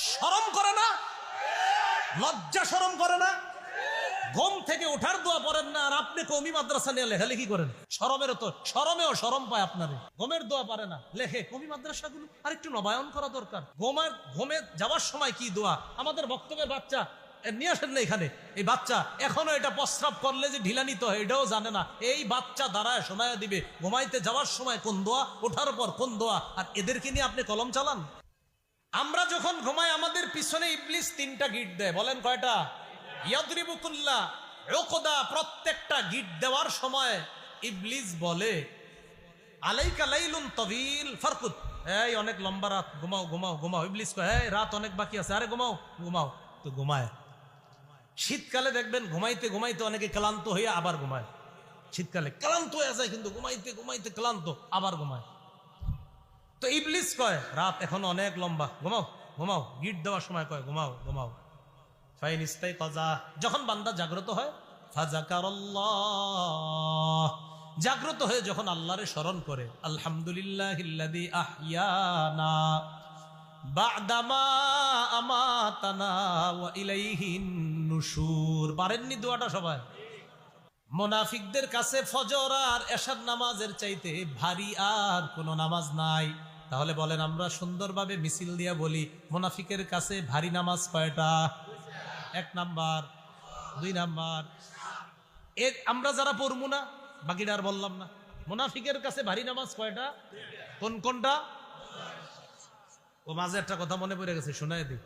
শরম করে না? লজ্জা শরম করে না? ঘুম থেকে ওঠার দোয়া পড়েন না, আর আপনি কওমি মাদ্রাসা নিয়ে লেখালেখি করেন। শরমেও শরম পায় আপনারে। ঘুমের দোয়া পারে না, লেখে। কওমি মাদ্রাসাগুলো আর একটু নবায়ন করা দরকার। ঘুমে যাওয়ার সময় কি দোয়া? আমাদের বক্তব্যের বাচ্চা নিয়ে আসেন না এখানে। এই বাচ্চা এখনো এটা প্রস্রাব করলে যে ঢিলা নিতে হয় এটাও জানে না। এই বাচ্চা দাঁড়ায় শোনায় দিবে ঘুমাইতে যাওয়ার সময় কোন দোয়া, ওঠার পর কোন দোয়া, আর এদেরকে নিয়ে আপনি কলম চালান। আমরা যখন ঘুমাই আমাদের পিছনে ইবলিস 3টা গিট দেয়। বলেন কয়টা? ইয়াদরিবুকুল্লা উকদা। প্রত্যেকটা গিট দেওয়ার সময় ইবলিস বলে আলাইকা লাইলুন তাওয়িল ফারকুদ। এই অনেক লম্বা রাত, ঘুমাও ঘুমাও ঘুমাও। ইবলিস কয় এই রাত অনেক বাকি আছে, আরে ঘুমাও ঘুমাও। তো ঘুমায়। শীতকালে দেখবেন ঘুমাইতে ঘুমাইতে অনেকে ক্লান্ত হয়ে আবার ঘুমায়। শীতকালে ক্লান্ত হয়ে যায়, কিন্তু ঘুমাইতে ঘুমাইতে ক্লান্ত, আবার ঘুমায়। তো ইবলিস কয় রাত এখন অনেক লম্বা, ঘুমাও ঘুমাও। গিট দেওয়ার সময় কয় ঘুমাও ঘুমাও। ফাইন ইস্তাইকাযা, যখন বান্দা জাগ্রত হয়, ফাযাকারাল্লাহ, জাগ্রত হয়ে যখন আল্লাহরে স্মরণ করে, আলহামদুলিল্লাহিল্লাযী আহইয়ানা বা'দামা আমাতানা ওয়া ইলাইহিন নুশুর। পারেননি দোয়াটা সবাই? মুনাফিকদের কাছে ফজর আর এশার নামাজের চাইতে ভারী আর কোনো নামাজ নাই। তাহলে বলেন, আমরা সুন্দরভাবে মিছিল দিয়া বলি মুনাফিকের কাছে ভারী নামাজ কয়টা? 1 নাম্বার, 2 নাম্বার। এর আমরা যারা পড়বো না, বাকিটা আর বললাম না। মুনাফিকের কাছে ভারী নামাজ কয়টা? কোনটা? ও মাঝে একটা কথা মনে পড়ে গেছে, শোনায় দিই।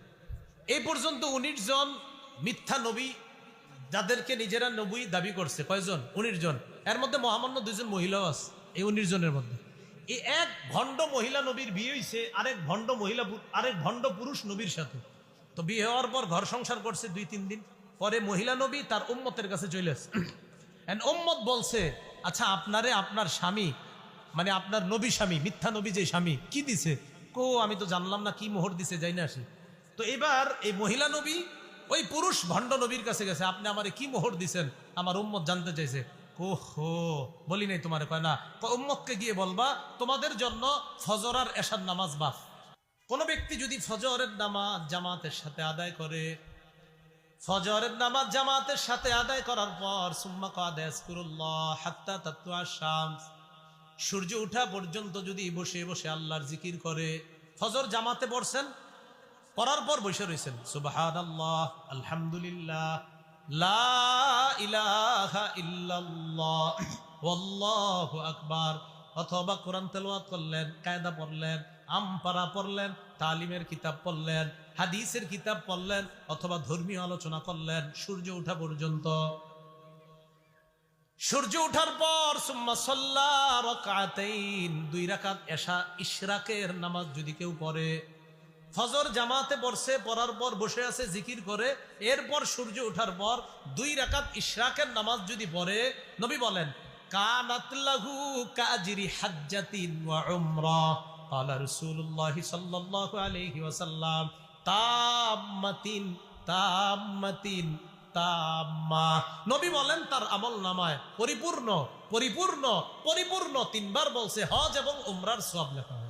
এই পর্যন্ত 19 জন মিথ্যা নবী, যাদেরকে নিজেরা নবী দাবি করছে, কয়জন? 19 জন। এর মধ্যে মহামান্য 2 জন মহিলাও আছে এই 19 জনের মধ্যে। এই এক ভণ্ড মহিলা নবীর বিয়ে হয়েছে আরেক ভণ্ড পুরুষ নবীর সাথে। তো বিয়ে হওয়ার পর ঘর সংসার করছে 2-3 দিন পরে মহিলা নবী তার উম্মতের কাছে চলে আসে। উম্মত বলছে, আচ্ছা আপনারে আপনার স্বামী, মানে আপনার নবী স্বামী, মিথ্যা নবী যে স্বামী, কি দিছে? আমি তো জানলাম না, কি মোহর দিছে, যাই না আসি। তো এবার এই মহিলা নবী ওই পুরুষ ভণ্ড নবীর কাছে গেছে, আপনি আমারে কি মোহর দিছেন? আমার উম্মত জানতে চাইছে। বলি নাই তোমারে? কয় না। উম্মতকে গিয়ে বলবা তোমাদের জন্য ফজর আর এশার নামাজ বাফ। কোন ব্যক্তি যদি ফজরের নামাজ জামাতের সাথে আদায় করে, ফজরের নামাজ জামাতের সাথে আদায় করার পর সুম্মা কাদা ইয়াজকুরুল্লাহ হাত্তা তাতলুআ শামস, সূর্য ওঠা পর্যন্ত যদি বসে বসে আল্লাহর জিকির করে, ফজর জামাতে পড়ছেন, পড়ার পর বসে রয়েছেন, সুবহানাল্লাহ, আলহামদুলিল্লাহ, লা ইলাহা ইল্লাল্লাহ, আল্লাহু আকবার, অথবা কোরআন তেলাওয়াত করলেন, কায়দা পড়লেন, আমপারা পড়লেন, তালিমের কিতাব পড়লেন, হাদিসের কিতাব পড়লেন, অথবা ধর্মীয় আলোচনা করলেন সূর্য ওঠা পর্যন্ত। সূর্য ওঠার পর সুম্মা সাল্লা রাকাতাইন, 2 রাকাত এশা ইশরাকের নামাজ যদি কেউ পড়ে, ফজর জামাতে পড়ছে, পড়ার পর বসে আছে জিকির করে, এরপর সূর্য ওঠার পর 2 রাকাত ইশরাকের নামাজ যদি পড়ে, নবী বলেন কানাত লাহু কাজরি হাজ্জাতিন ওয়া উমরাহ। ক্বালা রাসূলুল্লাহ সাল্লাল্লাহু আলাইহি ওয়াসাল্লাম তাম্মাতিন তাম্মাতিন তাম্মা। নবী বলেন তার আমল নামায় পরিপূর্ণ পরিপূর্ণ পরিপূর্ণ 3 বার বলছে হজ এবং উমরার সওয়াব লেখা হয়।